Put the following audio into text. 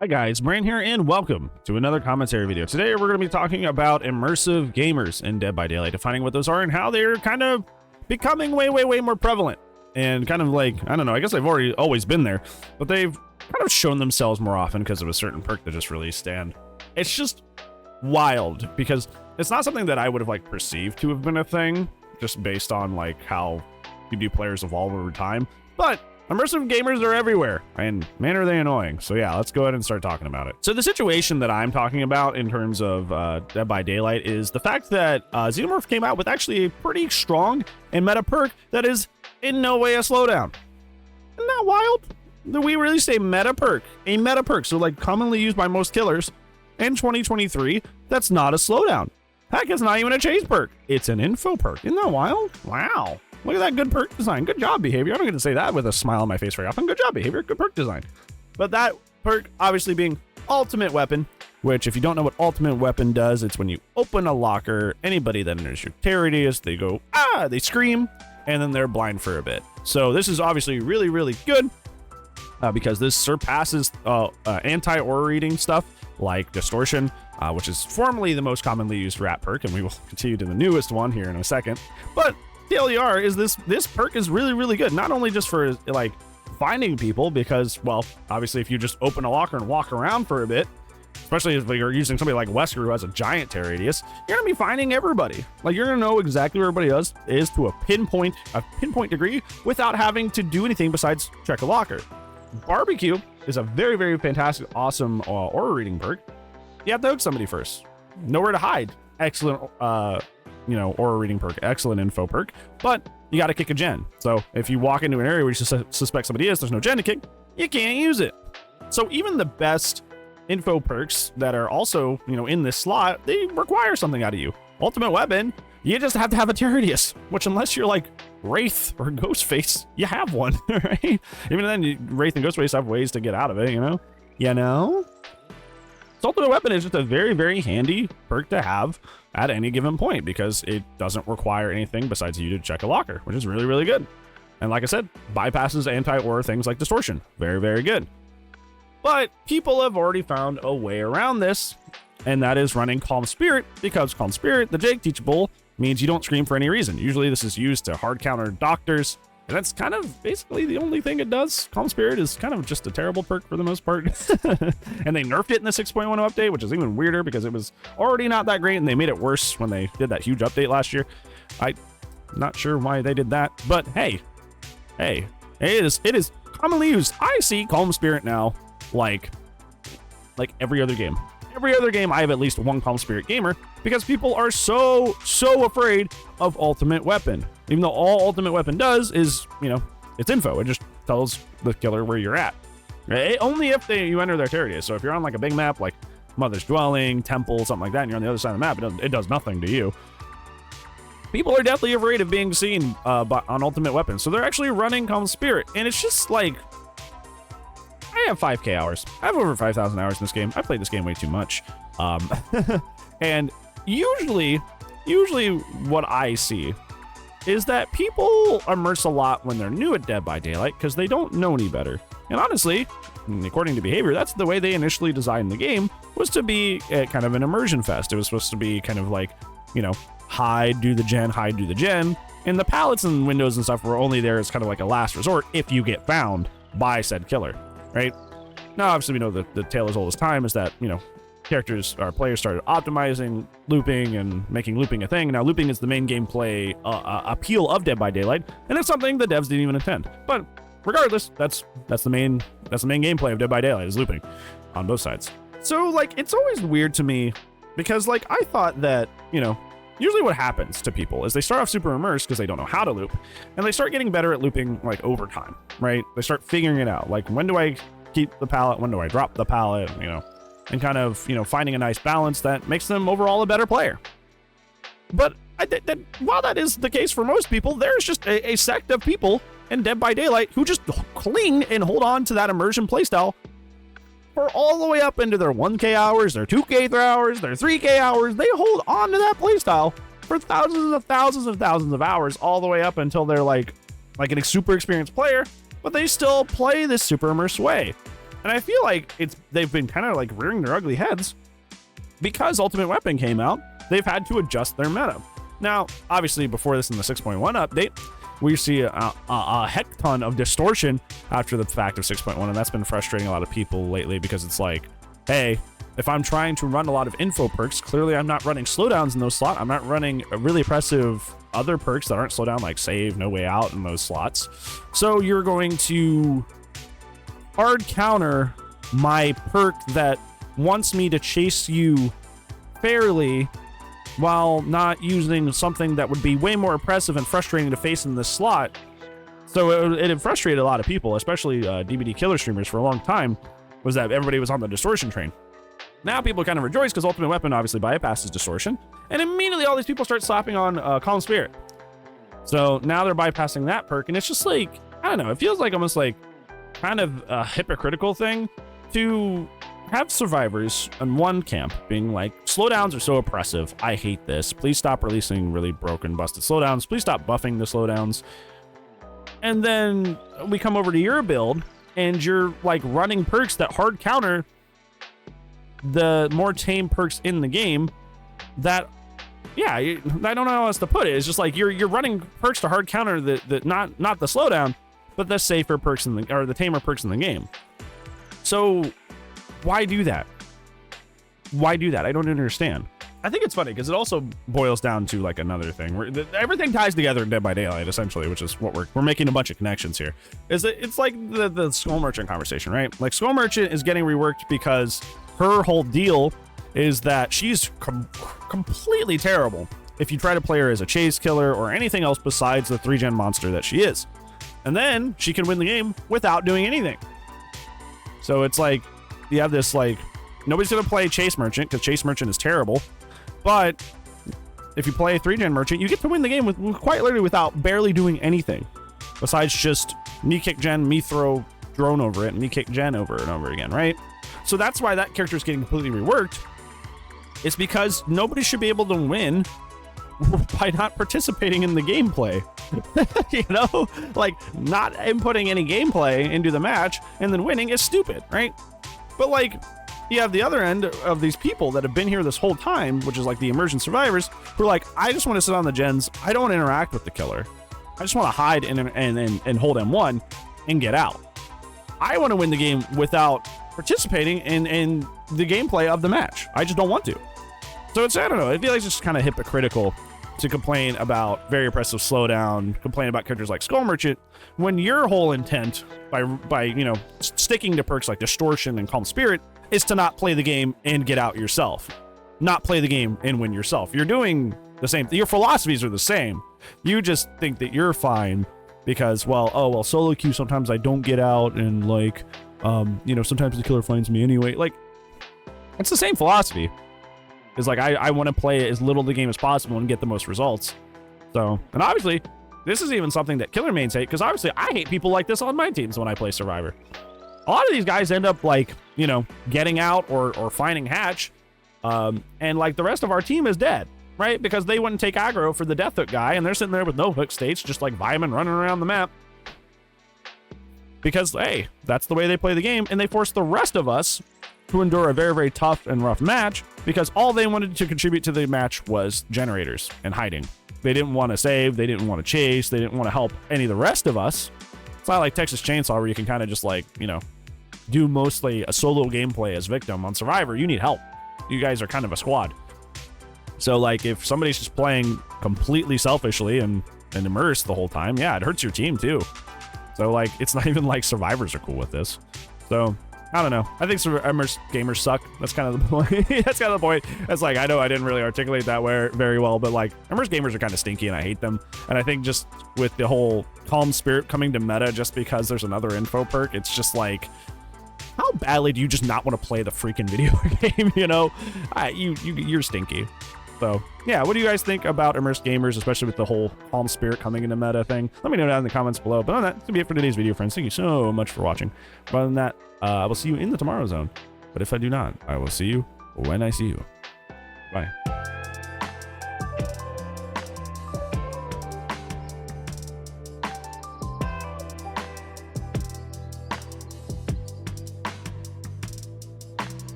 Hi guys, Brain here, and welcome to another commentary video. Today we're going to be talking about immersive gamers in Dead by Daylight, defining what those are and how they're kind of becoming way more prevalent. And kind of like, I don't know, I guess they've always been there, but they've kind of shown themselves more often because of a certain perk that just released. And it's just wild because it's not something that I would have like perceived to have been a thing just based on like how PvP players evolve over time. But immersive gamers are everywhere, and man, are they annoying. So yeah, let's go ahead and start talking about it. So the situation that I'm talking about in terms of Dead by Daylight is the fact that Xenomorph came out with actually a pretty strong and meta perk that is in no way a slowdown. Isn't that wild? We released a meta perk, so like commonly used by most killers in 2023, that's not a slowdown. Heck, it's not even a chase perk. It's an info perk. Isn't that wild? Wow. Look at that good perk design. Good job, Behavior. I'm not going to say that with a smile on my face very often. Good job, Behavior. Good perk design. But that perk obviously being Ultimate Weapon, which if you don't know what Ultimate Weapon does, it's when you open a locker, anybody that enters your radius, they go, they scream, and then they're blind for a bit. So this is obviously really good because this surpasses anti-aura reading stuff like Distortion, which is formerly the most commonly used rat perk, and we will continue to the newest one here in a second. But TLDR is this perk is really good, not only just for like finding people, because well obviously if you just open a locker and walk around for a bit, especially if you're using somebody like Wesker who has a giant tear radius, you're gonna be finding everybody. Like you're gonna know exactly where everybody is to a pinpoint degree without having to do anything besides check a locker. Barbecue is a very fantastic, awesome aura reading perk. You have to hook somebody first, nowhere to hide. Excellent aura reading perk, excellent info perk, but you got to kick a gen. So if you walk into an area where you suspect somebody is, there's no gen to kick, you can't use it. So even the best info perks that are also, in this slot, they require something out of you. Ultimate Weapon, you just have to have a tear radius, which unless you're like Wraith or Ghostface, you have one, right? Even then, Wraith and Ghostface have ways to get out of it, So Ultimate Weapon is just a very handy perk to have at any given point because it doesn't require anything besides you to check a locker, which is really good. And like I said, bypasses anti-aura things like Distortion. Very good. But people have already found a way around this, and that is running Calm Spirit, because Calm Spirit, the Jake teachable, means you don't scream for any reason. Usually this is used to hard counter doctors, and that's kind of basically the only thing it does. Calm Spirit is kind of just a terrible perk for the most part. And they nerfed it in the 6.1 update, which is even weirder because it was already not that great, and they made it worse when they did that huge update last year. I'm not sure why they did that, but hey, it is commonly used. I see Calm Spirit now like every other game. Every other game, I have at least one Calm Spirit gamer because people are so afraid of Ultimate Weapon. Even though all Ultimate Weapon does is, it's info. It just tells the killer where you're at. Right? Only if you enter their territory. So if you're on like a big map like Mother's Dwelling, Temple, something like that, and you're on the other side of the map, it does nothing to you. People are deathly afraid of being seen on Ultimate Weapon. So they're actually running Calm Spirit. And it's just like, I have 5K hours. I have over 5,000 hours in this game. I played this game way too much. And usually what I see is that people immerse a lot when they're new at Dead by Daylight because they don't know any better. And honestly, according to Behavior, that's the way they initially designed the game, was to be kind of an immersion fest. It was supposed to be kind of like, hide, do the gen. And the pallets and windows and stuff were only there as kind of like a last resort if you get found by said killer, right? Now, obviously, we know that the tale as old as time is that, players started optimizing looping and making looping a thing. Now, looping is the main gameplay appeal of Dead by Daylight, and it's something the devs didn't even intend. But regardless, that's the main gameplay of Dead by Daylight is looping on both sides. So, like, it's always weird to me because, like, I thought that, usually what happens to people is they start off super immersed because they don't know how to loop, and they start getting better at looping, like, over time, right? They start figuring it out. Like, when do I keep the pallet? When do I drop the pallet? And kind of, finding a nice balance that makes them overall a better player. But while that is the case for most people, there's just a sect of people in Dead by Daylight who just cling and hold on to that immersion playstyle for all the way up into their 1K hours, their 2K hours, their 3K hours. They hold on to that playstyle for thousands of hours, all the way up until they're like a super experienced player, but they still play this super immersed way. And I feel like they've been kind of like rearing their ugly heads because Ultimate Weapon came out. They've had to adjust their meta. Now, obviously, before this in the 6.1 update, we see a heck ton of distortion after the fact of 6.1, and that's been frustrating a lot of people lately because it's like, hey, if I'm trying to run a lot of info perks, clearly I'm not running slowdowns in those slots. I'm not running a really oppressive other perks that aren't slowdown, like save, no way out in those slots. So you're going to hard counter my perk that wants me to chase you fairly while not using something that would be way more oppressive and frustrating to face in this slot. So it had frustrated a lot of people, especially DBD killer streamers for a long time, was that everybody was on the distortion train. Now people kind of rejoice because Ultimate Weapon obviously bypasses distortion, and immediately all these people start slapping on Calm Spirit. So now they're bypassing that perk, and it's just like, I don't know, it feels like almost like kind of a hypocritical thing to have survivors in one camp being like, slowdowns are so oppressive, I hate this, please stop releasing really broken busted slowdowns, please stop buffing the slowdowns. And then we come over to your build and you're like running perks that hard counter the more tame perks in the game that, yeah, I don't know how else to put it. It's just like you're running perks to hard counter the not the slowdown, but the safer perks or the tamer perks in the game. So why do that? Why do that? I don't understand. I think it's funny because it also boils down to like another thing where everything ties together in Dead by Daylight, essentially, which is what we're making a bunch of connections here. It's like the Skull Merchant conversation, right? Like Skull Merchant is getting reworked because her whole deal is that she's completely terrible if you try to play her as a chase killer or anything else besides the 3-gen monster that she is. And then she can win the game without doing anything. So it's like, you have this like, nobody's gonna play Chase Merchant because Chase Merchant is terrible. But if you play a 3-gen Merchant, you get to win the game with quite literally without barely doing anything besides just me kick gen, me throw drone over it, and me kick gen over and over again, right? So that's why that character is getting completely reworked. It's because nobody should be able to win by not participating in the gameplay. You know, like not inputting any gameplay into the match and then winning is stupid, right? But like, you have the other end of these people that have been here this whole time, which is like the immersion survivors, who are like, I just want to sit on the gens. I don't want to interact with the killer. I just want to hide and hold M1 and get out. I want to win the game without participating in the gameplay of the match. I just don't want to. So it's, I don't know, I feel like it's just kind of hypocritical to complain about very oppressive slowdown, complain about characters like Skull Merchant, when your whole intent by you know, sticking to perks like Distortion and Calm Spirit is to not play the game and get out yourself. Not play the game and win yourself. You're doing the same. Your philosophies are the same. You just think that you're fine because, well, solo queue, sometimes I don't get out, and like, you know, sometimes the killer finds me anyway. Like, it's the same philosophy. It's like, I want to play as little of the game as possible and get the most results. So, and obviously, this is even something that killer mains hate, because obviously I hate people like this on my teams when I play Survivor. A lot of these guys end up like, you know, getting out or finding hatch, and like the rest of our team is dead, right? Because they wouldn't take aggro for the death hook guy, and they're sitting there with no hook states, just like vibing, running around the map. Because, hey, that's the way they play the game, and they force the rest of us to endure a very, very tough and rough match, because all they wanted to contribute to the match was generators and hiding. They didn't want to save, they didn't want to chase, they didn't want to help any of the rest of us. It's not like Texas Chainsaw where you can kind of just like, you know, do mostly a solo gameplay as victim. On Survivor, you need help. You guys are kind of a squad. So like if somebody's just playing completely selfishly and immersed the whole time, yeah, it hurts your team too. So like, it's not even like survivors are cool with this. So I don't know. I think immersed gamers suck. That's kind of the point. That's kind of the point. It's like, I know I didn't really articulate that very well, but like immersed gamers are kind of stinky and I hate them. And I think just with the whole Calm Spirit coming to meta just because there's another info perk, it's just like, how badly do you just not want to play the freaking video game? You know, you're stinky. So yeah, what do you guys think about immersed gamers, especially with the whole Calm Spirit coming into meta thing? Let me know down in the comments below. But on that, that's gonna be it for today's video, friends. Thank you so much for watching. Other than that, I will see you in the Tomorrow Zone. But if I do not, I will see you when I see you. Bye.